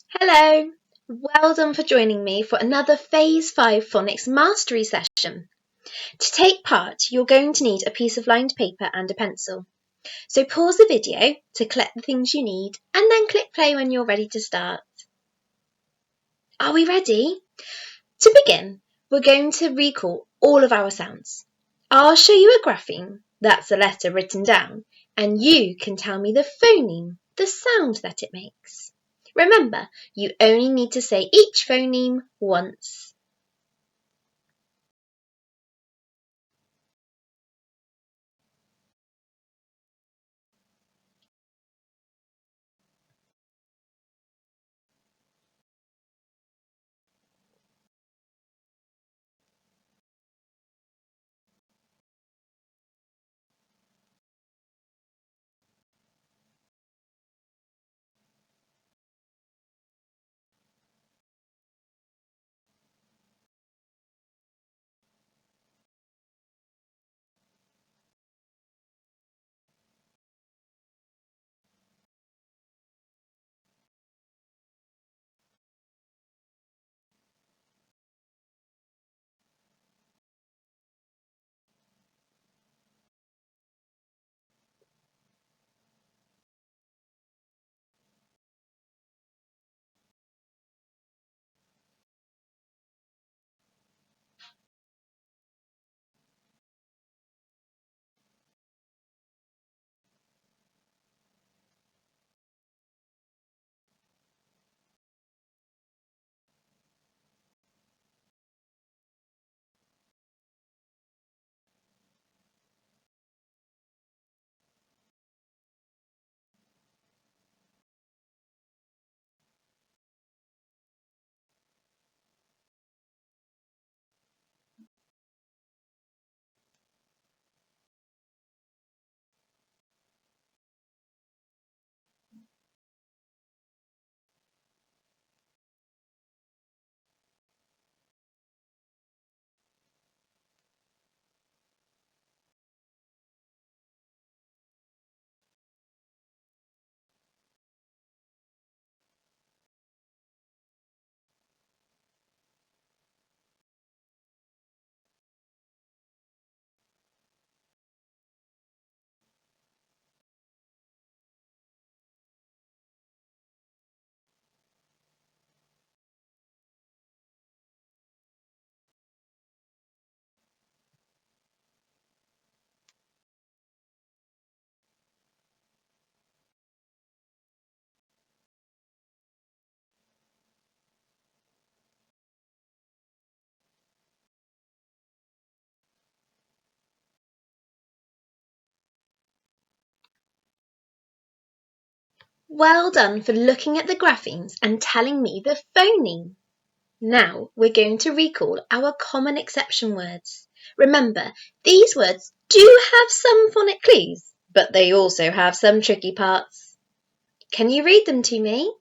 Hello! Well done for joining me for another Phase 5 Phonics Mastery session. To take part, you're going to need a piece of lined paper and a pencil. So pause the video to collect the things you need and then click play when you're ready to start. Are we ready? To begin, we're going to recall all of our sounds. I'll show you a grapheme, that's a letter written down, and you can tell me the phoneme, the sound that it makes. Remember, you only need to say each phoneme once. Well done for looking at the graphemes and telling me the phoneme. Now we're going to recall our common exception words. Remember, these words do have some phonic clues, but they also have some tricky parts. Can you read them to me?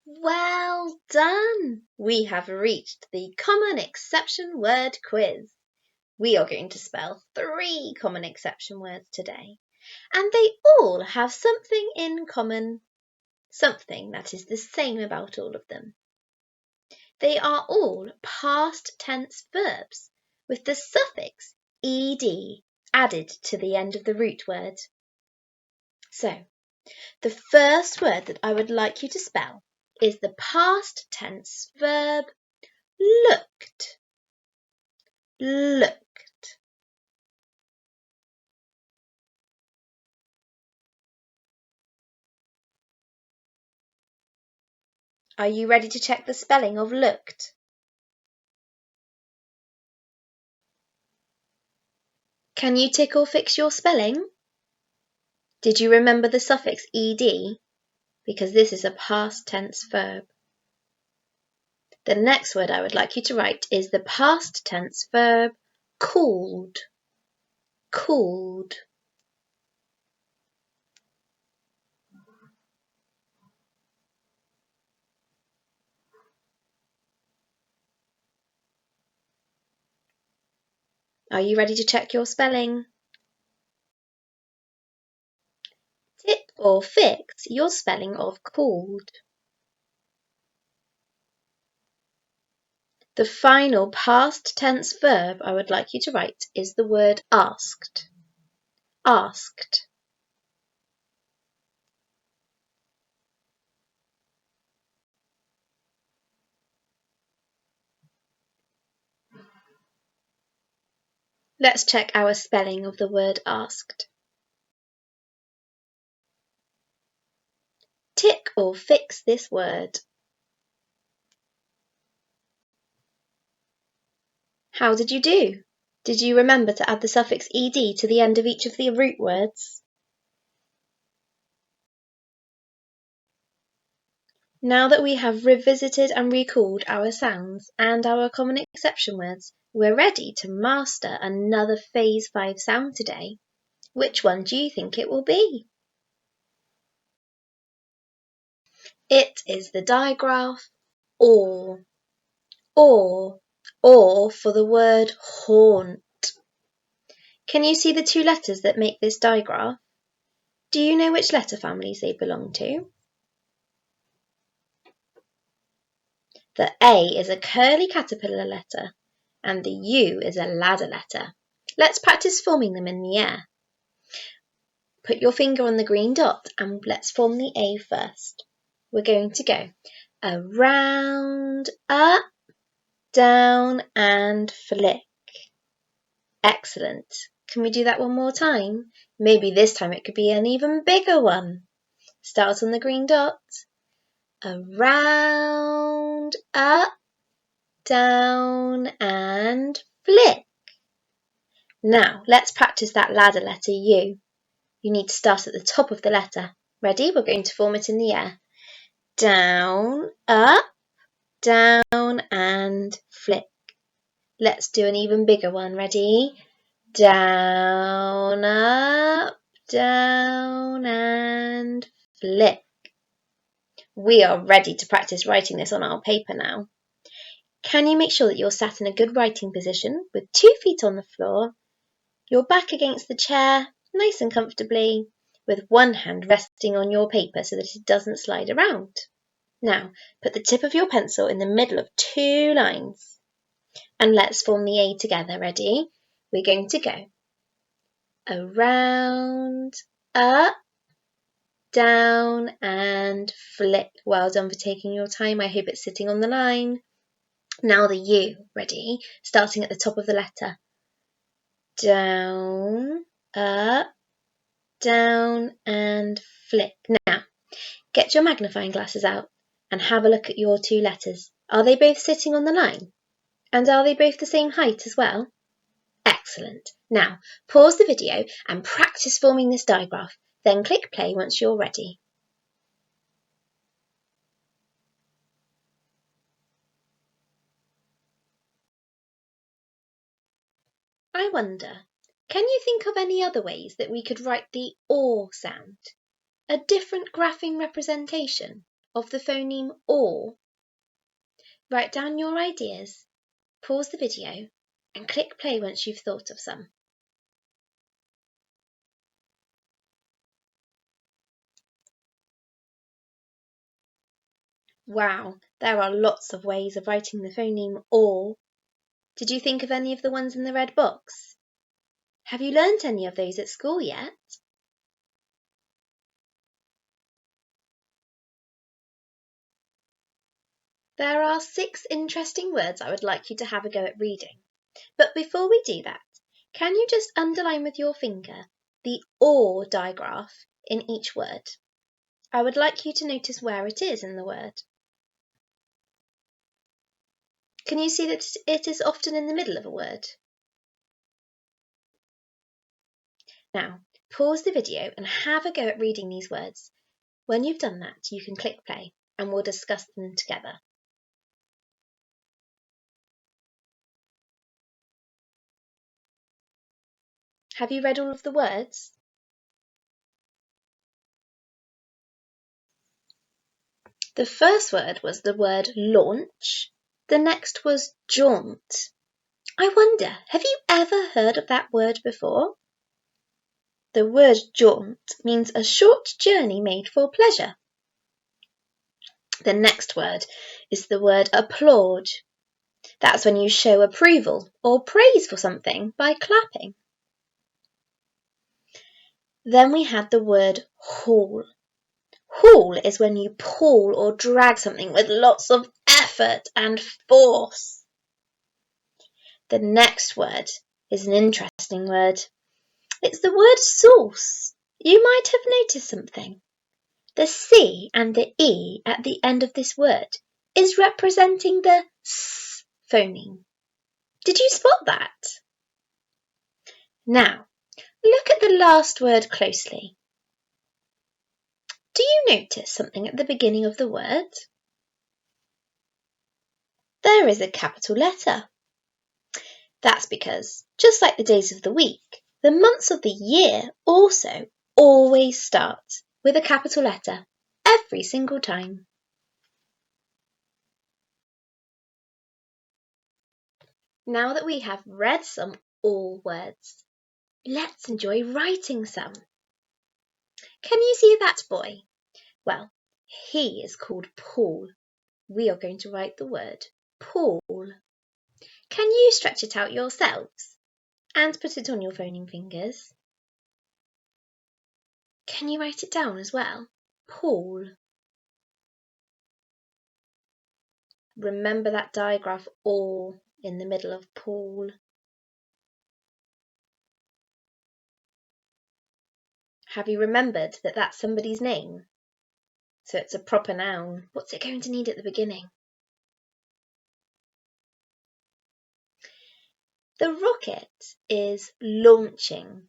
Well done! We have reached the common exception word quiz. We are going to spell 3 common exception words today, and they all have something in common, something that is the same about all of them. They are all past tense verbs with the suffix ed added to the end of the root word. So, the first word that I would like you to spell is the past tense verb looked. Looked. Are you ready to check the spelling of looked? Can you tick or fix your spelling? Did you remember the suffix ed? Because this is a past tense verb. The next word I would like you to write is the past tense verb cooled. Cooled. Are you ready to check your spelling? Tick or fix your spelling of cooled. The final past tense verb I would like you to write is the word asked. Asked. Let's check our spelling of the word asked. Tick or fix this word. How did you do? Did you remember to add the suffix ed to the end of each of the root words? Now that we have revisited and recalled our sounds and our common exception words, we're ready to master another Phase 5 sound today. Which one do you think it will be? It is the digraph or. Or for the word haunt. Can you see the 2 letters that make this digraph? Do you know which letter families they belong to? The A is a curly caterpillar letter and the U is a ladder letter. Let's practice forming them in the air. Put your finger on the green dot and let's form the A first. We're going to go around, up, down and flick. Excellent. Can we do that one more time? Maybe this time it could be an even bigger one. Start on the green dot. Around, up, down and flick. Now, let's practice that ladder letter U. You need to start at the top of the letter. Ready? We're going to form it in the air. Down, up, down and flick. Let's do an even bigger one. Ready? Down, up, down and flick. We are ready to practice writing this on our paper now. Can you make sure that you're sat in a good writing position with 2 feet on the floor, your back against the chair, nice and comfortably, with one hand resting on your paper so that it doesn't slide around? Now, put the tip of your pencil in the middle of 2 lines and let's form the A together. Ready? We're going to go around, up, down and flick. Well done for taking your time. I hope it's sitting on the line. Now the U. Ready? Starting at the top of the letter. Down, up, down and flick. Now, get your magnifying glasses out and have a look at your 2 letters. Are they both sitting on the line? And are they both the same height as well? Excellent. Now, pause the video and practice forming this digraph. Then click play once you're ready. I wonder, can you think of any other ways that we could write the or sound? A different grapheme representation of the phoneme or? Write down your ideas, pause the video, and click play once you've thought of some. Wow, there are lots of ways of writing the phoneme or. Did you think of any of the ones in the red box? Have you learnt any of those at school yet? There are 6 interesting words I would like you to have a go at reading. But before we do that, can you just underline with your finger the or digraph in each word? I would like you to notice where it is in the word. Can you see that it is often in the middle of a word? Now, pause the video and have a go at reading these words. When you've done that, you can click play and we'll discuss them together. Have you read all of the words? The first word was the word launch. The next was jaunt. I wonder, have you ever heard of that word before? The word jaunt means a short journey made for pleasure. The next word is the word applaud. That's when you show approval or praise for something by clapping. Then we had the word haul. Haul is when you pull or drag something with lots of effort and force. The next word is an interesting word. It's the word sauce. You might have noticed something. The C and the E at the end of this word is representing the S phoneme. Did you spot that? Now, look at the last word closely. Do you notice something at the beginning of the word? There is a capital letter. That's because, just like the days of the week, the months of the year also always start with a capital letter every single time. Now that we have read some all words, let's enjoy writing some. Can you see that boy? Well, he is called Paul. We are going to write the word Paul. Can you stretch it out yourselves and put it on your phoneme fingers? Can you write it down as well? Paul. Remember that digraph or in the middle of Paul. Have you remembered that that's somebody's name? So it's a proper noun. What's it going to need at the beginning? The rocket is launching.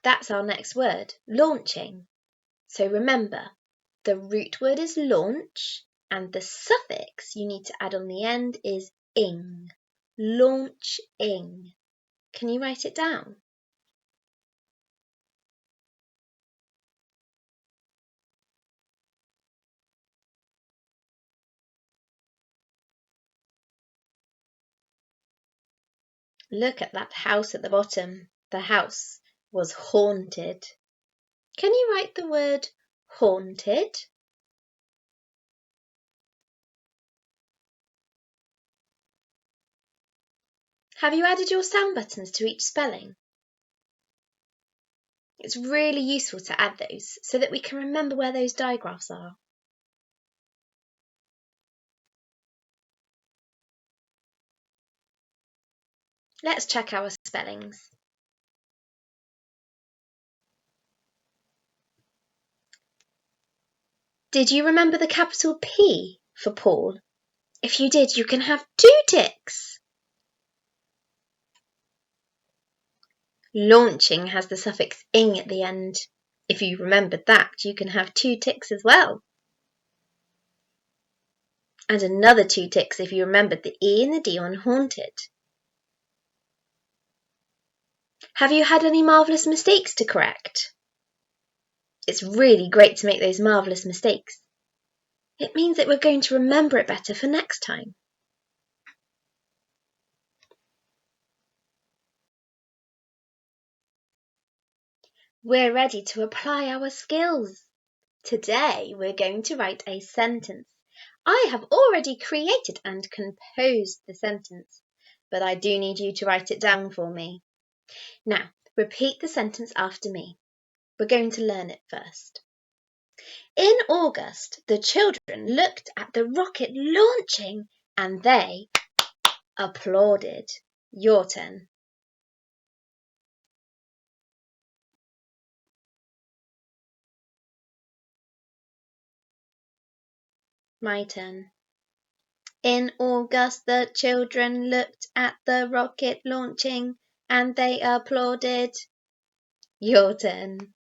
That's our next word, launching. So remember, the root word is launch and the suffix you need to add on the end is ing. Launching. Can you write it down? Look at that house at the bottom. The house was haunted. Can you write the word haunted? Have you added your sound buttons to each spelling? It's really useful to add those so that we can remember where those digraphs are. Let's check our spellings. Did you remember the capital P for Paul? If you did, you can have 2 ticks. Launching has the suffix ing at the end. If you remembered that, you can have 2 ticks as well. And another 2 ticks if you remembered the E and the D on haunted. Have you had any marvellous mistakes to correct? It's really great to make those marvellous mistakes. It means that we're going to remember it better for next time. We're ready to apply our skills. Today we're going to write a sentence. I have already created and composed the sentence, but I do need you to write it down for me. Now, repeat the sentence after me. We're going to learn it first. In August, the children looked at the rocket launching and they applauded. Your turn. My turn. In August, the children looked at the rocket launching and they applauded. Your turn.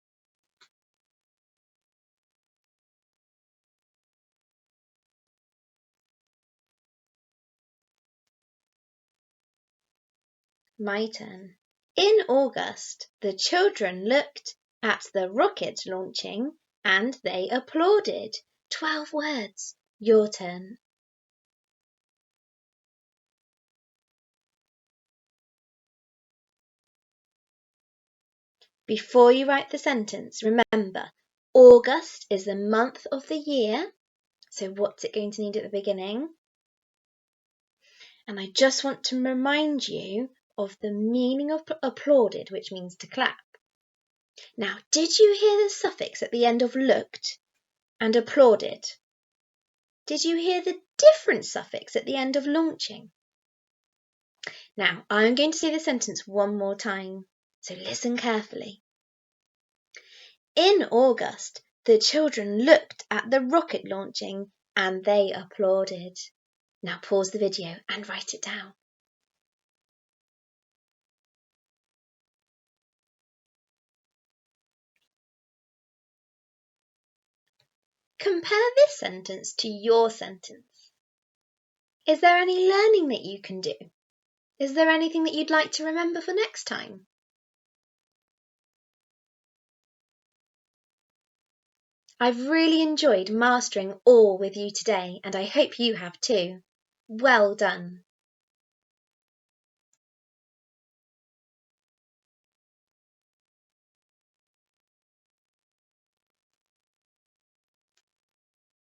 My turn. In August, the children looked at the rocket launching and they applauded. 12 words. Your turn. Before you write the sentence, remember, August is the month of the year. So what's it going to need at the beginning? And I just want to remind you of the meaning of applauded, which means to clap. Now, did you hear the suffix at the end of looked and applauded? Did you hear the different suffix at the end of launching? Now, I'm going to say the sentence one more time, so listen carefully. In August, the children looked at the rocket launching and they applauded. Now pause the video and write it down. Compare this sentence to your sentence. Is there any learning that you can do? Is there anything that you'd like to remember for next time? I've really enjoyed mastering all with you today, and I hope you have too. Well done.